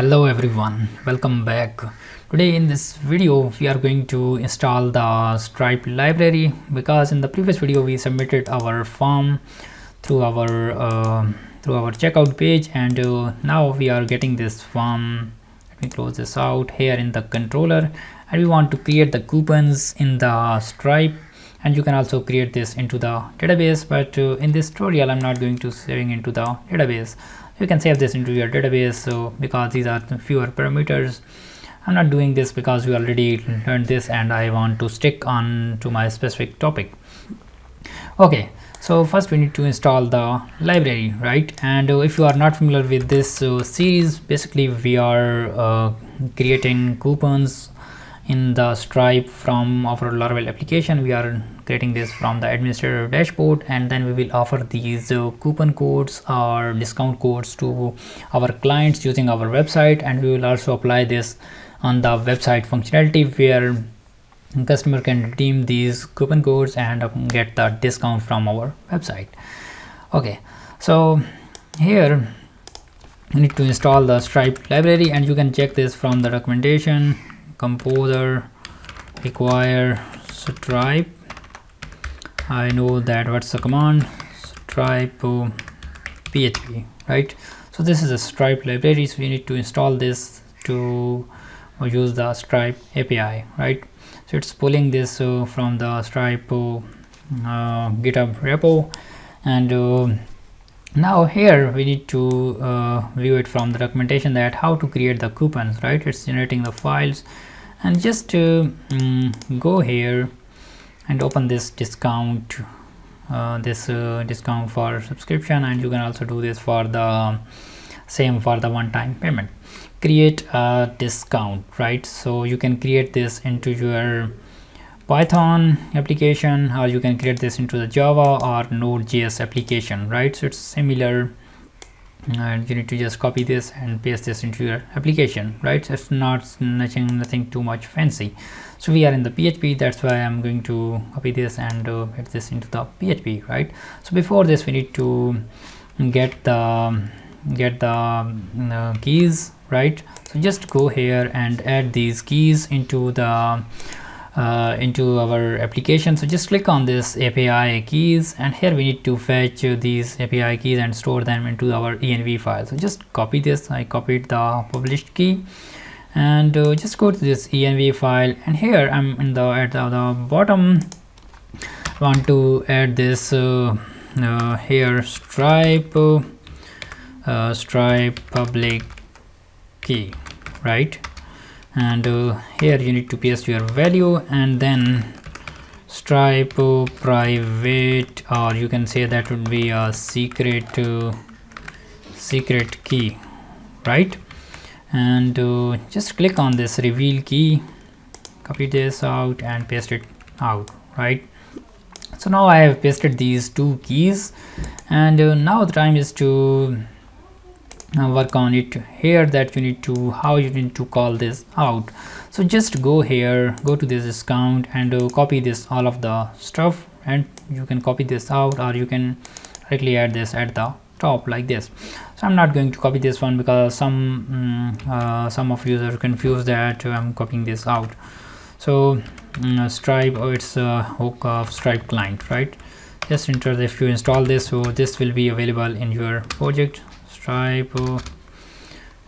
Hello everyone, welcome back. Today in this video we are going to install the Stripe library, because in the previous video we submitted our form through our checkout page, and now we are getting this form. Let me close this out here in the controller, and we want to create the coupons in the Stripe, and you can also create this into the database, but in this tutorial I'm not going to saving into the database. You can save this into your database, so because these are fewer parameters. I'm not doing this because we already learned this and I want to stick on to my specific topic. Okay, so first we need to install the library, right? And if you are not familiar with this series, basically we are creating coupons in the Stripe from our Laravel application. We are creating this from the administrator dashboard, and then we will offer these coupon codes or discount codes to our clients using our website, and we will also apply this on the website functionality where customer can redeem these coupon codes and get the discount from our website. Okay, so here you need to install the Stripe library, and you can check this from the documentation. Composer require Stripe. I know that what's the command, Stripe PHP, right? So this is a Stripe library, so we need to install this to use the Stripe API, right? So it's pulling this from the Stripe GitHub repo, and now here we need to view it from the documentation that how to create the coupons, right? It's generating the files, and just go here and open this discount, discount for subscription, and you can also do this for the same for the one-time payment. Create a discount, right? So you can create this into your Python application, or you can create this into the Java or Node.js application, right? So it's similar, and you need to just copy this and paste this into your application, right? So it's nothing too much fancy. So we are in the PHP, that's why I'm going to copy this and put this into the PHP, right? So before this we need to get the keys, right? So just go here and add these keys into the into our application. So just click on this API keys, and here we need to fetch these API keys and store them into our env file. So just copy this. I copied the published key, and just go to this env file, and here I'm in the at the bottom want to add this here Stripe public key, right? And here you need to paste your value, and then Stripe private, or you can say that would be a secret key, right? And just click on this reveal key, copy this out and paste it out, right? So now I have pasted these two keys, and now the time is to work on it here, that you need to how you need to call this out. So just go here, go to this discount, and copy this all of the stuff, and you can copy this out, or you can directly add this at the top like this. So I'm not going to copy this one because some of you are confused that I'm copying this out. So Stripe, it's a hook of Stripe client, right? Just enter if you install this, so this will be available in your project Stripe,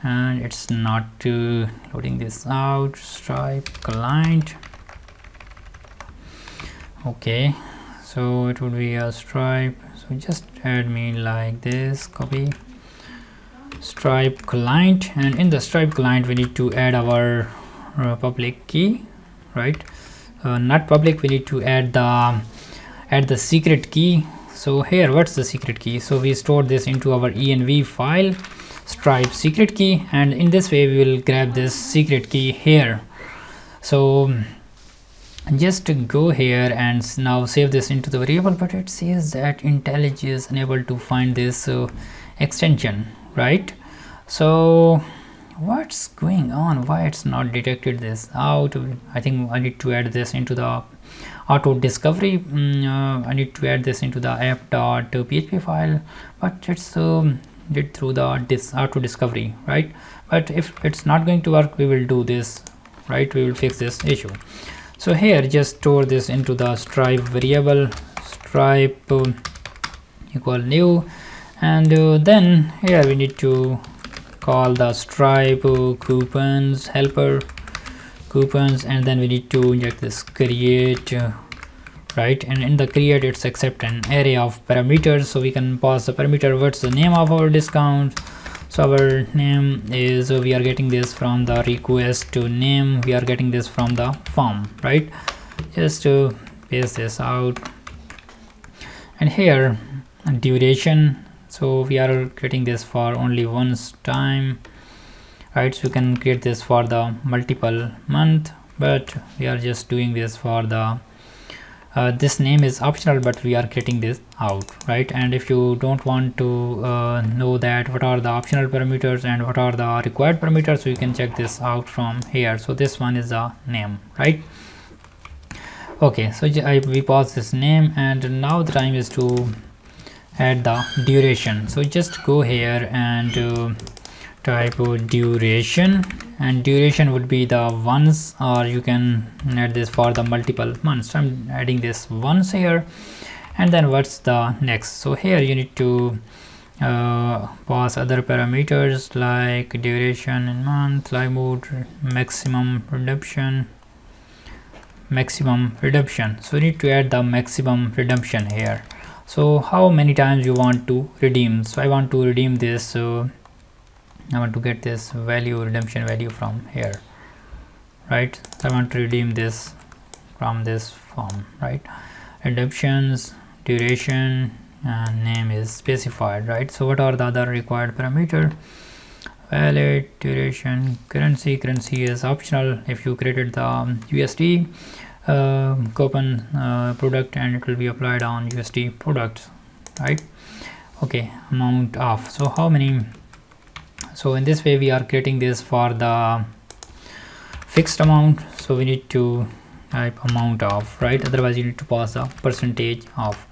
and it's not loading this out. Stripe client. Okay, so it would be a Stripe, so just add me like this, copy Stripe client, and in the Stripe client we need to add our public key, right? Not public, we need to add the secret key. So here, what's the secret key? So we store this into our env file, Stripe secret key, and in this way we will grab this secret key here. So just go here and now save this into the variable, but it says that IntelliJ is unable to find this extension, right? So what's going on? Why it's not detected this out? I think I need to add this into the auto discovery. I need to add this into the app.php file, but it's did through the auto discovery, right? But if it's not going to work, we will do this, right? We will fix this issue. So here just store this into the Stripe variable, Stripe equal new, and then here we need to call the Stripe coupons helper coupons, and then we need to inject this create, right? And in the create, it's accept an array of parameters, so we can pass the parameter what's the name of our discount. So our name is, we are getting this from the request to name, we are getting this from the form, right? Just to paste this out. And here duration, so we are getting this for only once time, right? So you can create this for the multiple month, but we are just doing this for the this name is optional, but we are getting this out, right? And if you don't want to know that what are the optional parameters and what are the required parameters, so you can check this out from here. So this one is the name, right? Okay, so we pause this name, and now the time is to add the duration. So just go here and type duration, and duration would be the once, or you can add this for the multiple months. So I'm adding this once here, and then what's the next? So here you need to pass other parameters like duration in month, live mode, maximum redemption. So you need to add the maximum redemption here. So how many times you want to redeem? So I want to redeem this, I want to get this value, redemption value from here, right? I want to redeem this from this form, right? Redemptions, duration, and name is specified, right? So what are the other required parameter? Valid, duration, currency is optional. If you created the USD coupon product, and it will be applied on USD products, right? Okay, amount of, so how many? So in this way we are creating this for the fixed amount, so we need to type amount of, right? Otherwise you need to pass a percentage of.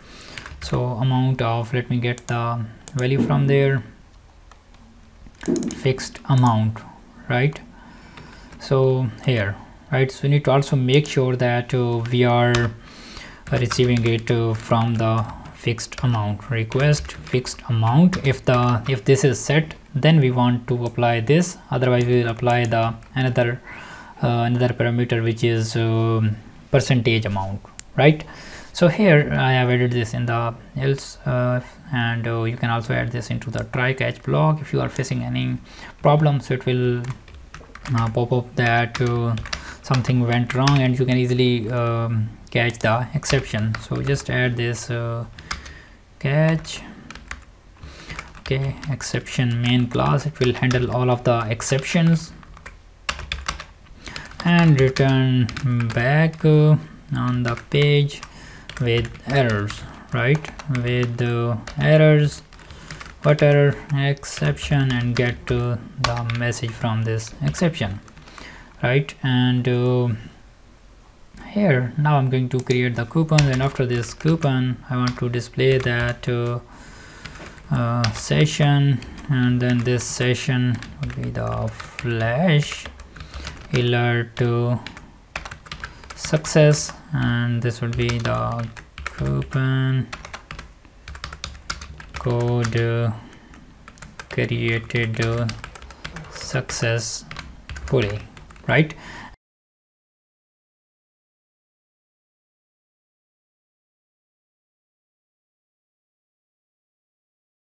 So amount of, let me get the value from there, fixed amount, right? So here, right? So we need to also make sure that we are receiving it from the fixed amount, request fixed amount. If this is set, then we want to apply this, otherwise we will apply the another parameter, which is percentage amount, right? So here I have added this in the else, and you can also add this into the try catch block if you are facing any problem. So it will pop up that something went wrong, and you can easily catch the exception. So just add this catch, okay, exception main class. It will handle all of the exceptions and return back on the page with errors, right? With errors, what error, exception, and get the message from this exception, right? And here now I'm going to create the coupons, and after this coupon I want to display that session, and then this session would be the flash alert success, and this would be the coupon code created successfully, right?